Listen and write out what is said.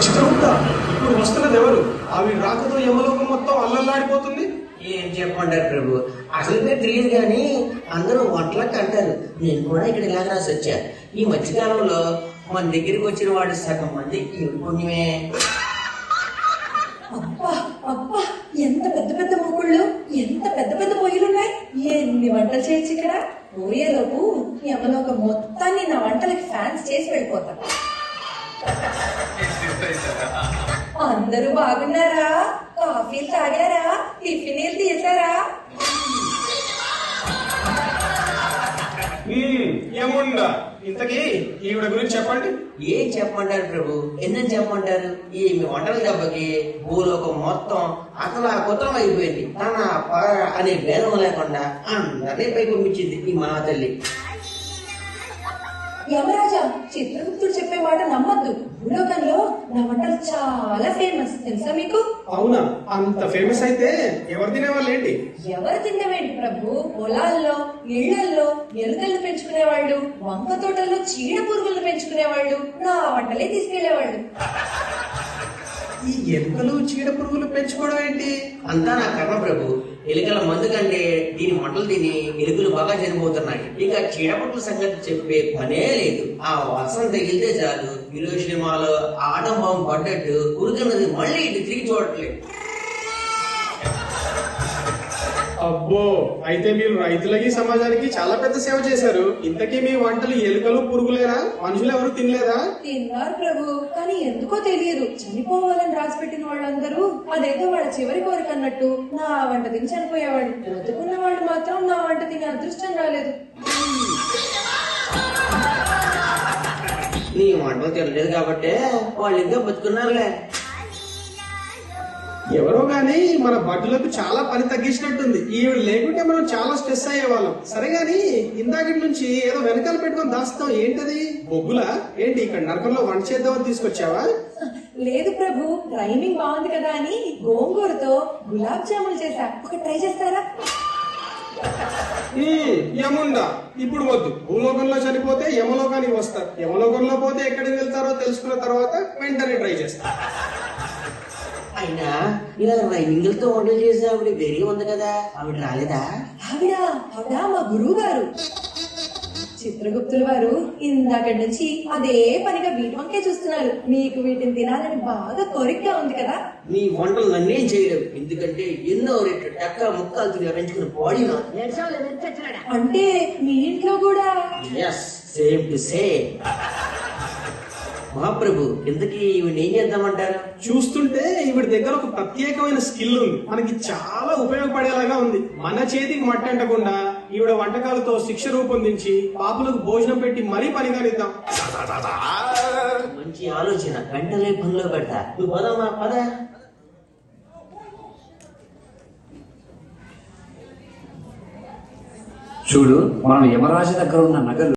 చిత్రగుప్త, ఇప్పుడు వస్తున్నది ఎవరు? ఆవిడ రాకతో యమలోకం మొత్తం అల్లల్లాడిపోతుంది. ఏం చెప్పంటారు ప్రభు, అసలు పేరు తెలియదు కానీ అందరూ వంటలకు అంటారు. నేను కూడా ఇక్కడ ఇలా రాసి వచ్చా. ఈ మధ్యకాలంలో మన దగ్గరికి వచ్చిన వాడు సగం మంది ఈ పుణ్యమే. అబ్బా అబ్బా, ఎంత పెద్ద పెద్ద మూకుళ్ళు, ఎంత పెద్ద పెద్ద పొయ్యిలున్నాయి. ఎన్ని వంటలు చేయొచ్చు ఇక్కడ. పోయేలోపు యమలోక మొత్తాన్ని నా వంటలకి ఫ్యాన్స్ చేసి వెళ్ళిపోతా. అందరూ బాగున్నారా? కాఫీలు తాగారా? టిఫిన్లు తీసారా? ఏముండా ఇంతకీ ఈవిడ గురించి చెప్పండి. ఏం చెప్పమంటారు ప్రభు, ఎన్నని చెప్పమంటారు? ఈ వంటల దెబ్బకి భూలోకం మొత్తం అతను కుతలం అయిపోయింది. తన అనే భేదం లేకుండా అందరినీ పైకి పంపించింది ఈ మా తల్లి. యమరాజా, చిత్రగుప్తుడు చెప్పే మాట నమ్మద్దు. భూలోకంలో నా వంటలు చాలా ఫేమస్, తెలుసా మీకు? అవునా? అంత ఫేమస్ అయితే ఎవరు తినేవాళ్ళు ఏంటి? ఎవరు తిన్నవేంటి ప్రభు, పొలాల్లో ఇళ్లల్లో ఎలుకలను పెంచుకునేవాళ్ళు, వంక తోటల్లో చీడ పురుగులను పెంచుకునేవాళ్ళు నా వంటలే తీసుకెళ్లేవాళ్ళు. ఈ ఎలుకలు చీడ పురుగులు పెంచుకోవడం ఏంటి? అంతా నా కర్మ ప్రభు. ఎలుకల మందు కంటే దీని మంటలు తిని ఎలుకలు బాగా చనిపోతున్నాయి. ఇక చీడపట్ల సంగతి చెప్పే పనే లేదు. ఆ వర్షం తగిలితే చాలు హిరోషిమాలో ఆటం బాంబు పడ్డట్టు ఉరుకున్నది మళ్ళీ ఇటు తిరిగి చూడట్లేదు. అబ్బో, అయితే మీరు రైతులకి సమాజానికి చాలా పెద్ద సేవ చేశారు. ఇంతకీ మీ వంటలు ఎలుకలు పురుగులేనా? మనుషులు ఎవరు తినలేదా? తిన్నారు ప్రభు, కానీ ఎందుకో తెలియదు చనిపోవాలని రాసి పెట్టిన వాళ్ళందరూ అదేదో వాళ్ళ చివరి కోరిక అన్నట్టు నా వంట తిని చనిపోయేవాళ్ళు. బతుకున్న వాళ్ళు మాత్రం నా వంట తినే అదృష్టం రాలేదు. నీ వంటలు తినలేదు కాబట్టే వాళ్ళు ఇంకా బతుకున్నారులే. ఎవరో గాని మన భటులకు చాలా పని తగ్గించినట్టుంది. ఈవిడ లేకుంటే మనం చాలా స్ట్రెస్ అయ్యేవాళ్ళం. సరే గాని ఇందాకటి నుంచి ఏదో వెనకాల పెట్టుకొని దాస్తాం. ఏంటది? బొగ్గులా ఏంటి? ఇక్కడ నరకంలో వంట చేద్దామని తీసుకొచ్చావా? లేదు ప్రభు, రైమింగ్ బాగుంది కదా అని గోంగూరతో గులాబ్ జాములు చేశా. ఒక ట్రై చేస్తారా? యముండా, ఇప్పుడు వద్దు. భూలోకంలో చనిపోతే యమలోకానికి వస్తారు. యమలోకంలో పోతే ఎక్కడికి వెళ్తారో తెలుసుకున్న తర్వాత వెంటనే ట్రై చేస్తారు. అయినా ఇలా రైమింగులతో వంటలు చేసే ఆవిడ ధైర్యం ఉంది కదా, ఆవిడ రాలేదా? ఆవిడ మా గురువు గారు చిత్రగుప్తుల వారు ఇందాకటి నుంచి అదే పనిగా వీటి వంకే చూస్తున్నారు. మీకు వీటిని తినాలని బాగా కోరికగా ఉంది కదా. నీ వంటలు నన్నేం చేయలేవు, ఎందుకంటే ఎన్నో రెట్లు టక్క ముక్కలు తిరిగి పెంచుకున్న బాడీ అంటే మీ ఇంట్లో కూడా? Same to same. మహాప్రభు, ఇంతకీ ఈవిడ ఏం చేద్దామంటారు? చూస్తుంటే ఈవిడ దగ్గర ఒక ప్రత్యేకమైన స్కిల్ ఉంది, మనకి చాలా ఉపయోగపడేలాగా ఉంది. మన చేతికి మట్టి అంటకుండా ఈవిడ వంటకాలతో శిక్ష రూపొందించి పాపులకు భోజనం పెట్టి మరీ పని కానిద్దాం. మంచి ఆలోచన, వెంటనే పనిలో పెడతా. నువ్వు పదమ్మా, పద. చూడు, మనం యమరాజు దగ్గర ఉన్న నగలు